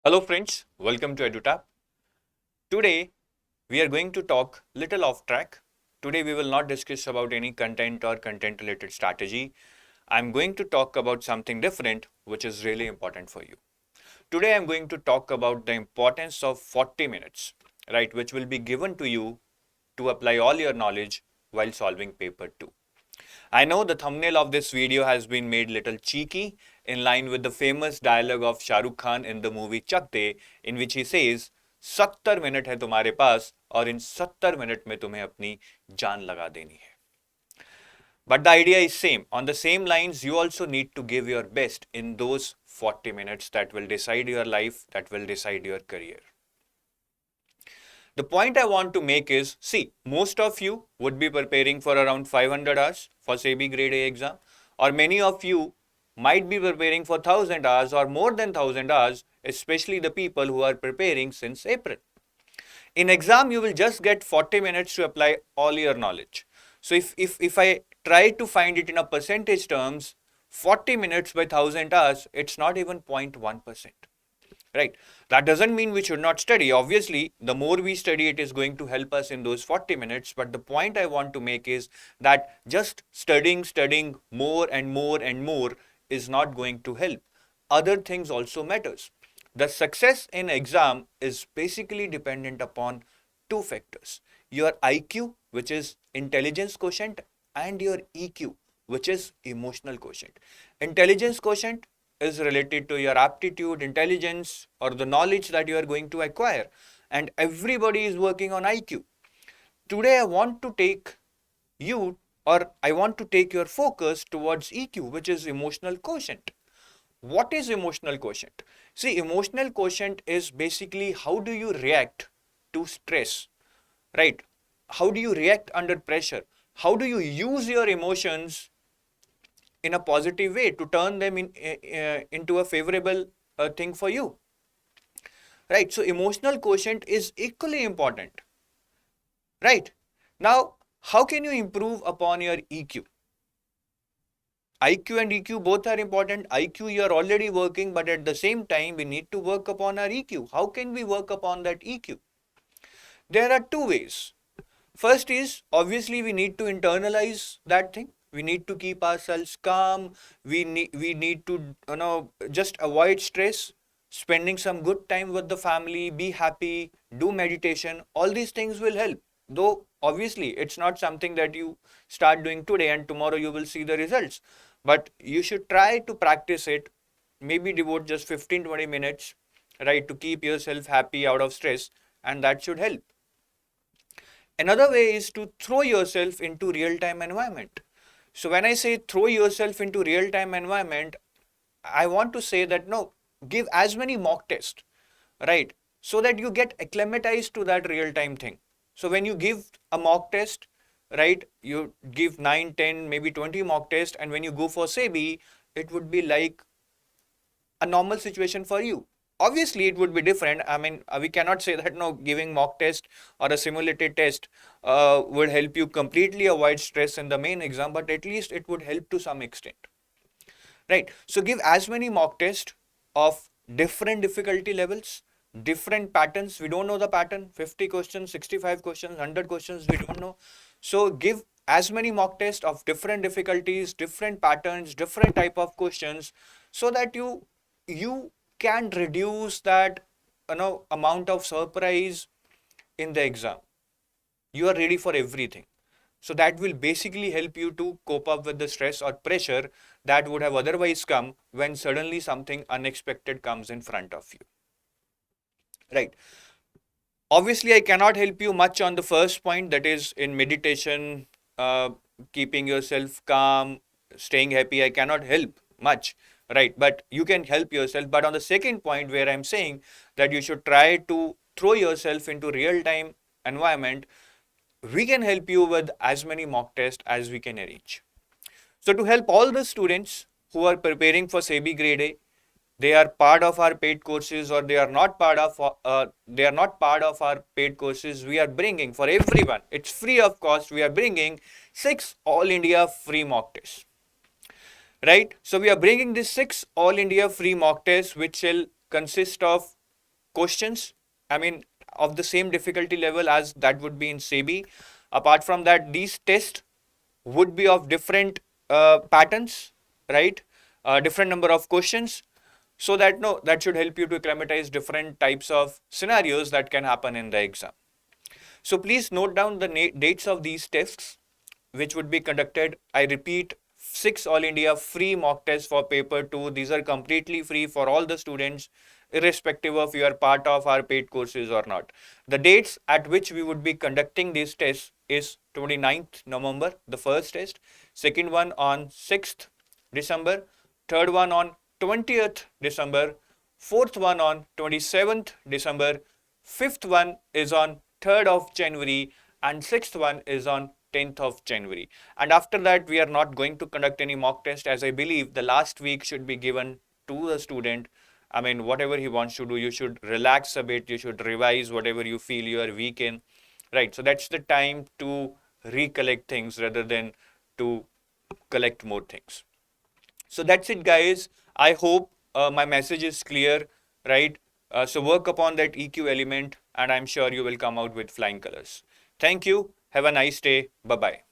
Hello friends, welcome to EduTap. Today we are going to talk little off track. Today we will not discuss about any content or content related strategy. I'm going to talk about something different which is really important for you. Today I'm going to talk about the importance of 40 minutes, right, which will be given to you to apply all your knowledge while solving paper 2. I know the thumbnail of this video has been made little cheeky in line with the famous dialogue of Shah Rukh Khan in the movie Chak De, in which he says, 70 minute है तुम्हारे पास और इन 70 minute में तुम्हें अपनी जान लगा देनी है. But the idea is same. On the same lines, you also need to give your best in those 40 minutes that will decide your life, that will decide your career. The point I want to make is, see, most of you would be preparing for around 500 hours for SEBI Grade A exam, or many of you might be preparing for 1000 hours or more than 1000 hours, especially the people who are preparing since April. In exam, you will just get 40 minutes to apply all your knowledge. So if I try to find it in a percentage terms, 40 minutes by 1000 hours, it's not even 0.1%. Right. That doesn't mean we should not study. Obviously, the more we study, it is going to help us in those 40 minutes. But the point I want to make is that just studying more and more and more is not going to help. Other things also matters. The success in exam is basically dependent upon two factors. Your IQ, which is intelligence quotient, and your EQ, which is emotional quotient. Intelligence quotient is related to your aptitude, intelligence, or the knowledge that you are going to acquire. And everybody is working on IQ. Today I want to take your focus towards EQ, which is emotional quotient. What is emotional quotient? See, emotional quotient is basically how do you react to stress, right? How do you react under pressure? How do you use your emotions in a positive way to turn them into a favorable thing for you, right? So emotional quotient is equally important, right? Now, how can you improve upon your EQ? IQ and EQ both are important. IQ you are already working, but at the same time we need to work upon our EQ. How can we work upon that EQ? There are two ways. First is, obviously we need to internalize that thing. We need to keep ourselves calm. We need to just avoid stress, spending some good time with the family, be happy, do meditation. All these things will help. Though obviously it's not something that you start doing today and tomorrow you will see the results. But you should try to practice it. Maybe devote just 15-20 minutes, right, to keep yourself happy out of stress, and that should help. Another way is to throw yourself into real-time environment. So when I say throw yourself into real-time environment, I want to say that no, give as many mock tests, right? So that you get acclimatized to that real-time thing. So when you give a mock test, right, you give 9, 10, maybe 20 mock tests, and when you go for SEBI, it would be like a normal situation for you. Obviously, it would be different. I mean, we cannot say that no, giving mock test or a simulated test would help you completely avoid stress in the main exam, but at least it would help to some extent, right? So give as many mock tests of different difficulty levels, different patterns. We don't know the pattern, 50 questions, 65 questions, 100 questions, we don't know. So give as many mock tests of different difficulties, different patterns, different type of questions, so that you can reduce that amount of surprise in the exam. You are ready for everything. So that will basically help you to cope up with the stress or pressure that would have otherwise come when suddenly something unexpected comes in front of you. Right. Obviously, I cannot help you much on the first point, that is in meditation, keeping yourself calm, staying happy. I cannot help much, right? But you can help yourself. But on the second point, where I'm saying that you should try to throw yourself into real-time environment, we can help you with as many mock tests as we can arrange. So to help all the students who are preparing for SEBI Grade A, they are part of our paid courses or they are not part of our paid courses, we are bringing for everyone, it's free of cost, we are bringing 6 all India free mock tests, right? So we are bringing this 6 all India free mock tests, which will consist of questions, I mean, of the same difficulty level as that would be in SEBI. Apart from that, these tests would be of different patterns, right? Different number of questions, so that no, that should help you to acclimatize different types of scenarios that can happen in the exam. So please note down the dates of these tests, which would be conducted. I repeat, 6 All India free mock tests for paper 2. These are completely free for all the students, irrespective of you are part of our paid courses or not. The dates at which we would be conducting these tests is 29th November, the first test, second one on 6th December, third one on 20th December, fourth one on 27th December, fifth one is on 3rd of January, and sixth one is on 10th of January. And after that, we are not going to conduct any mock test, as I believe the last week should be given to the student. I mean, whatever he wants to do, you should relax a bit, you should revise whatever you feel you are weak in, right? So that's the time to recollect things rather than to collect more things. So that's it, guys. I hope my message is clear, right? So work upon that EQ element, and I'm sure you will come out with flying colors. Thank you. Have a nice day. Bye bye.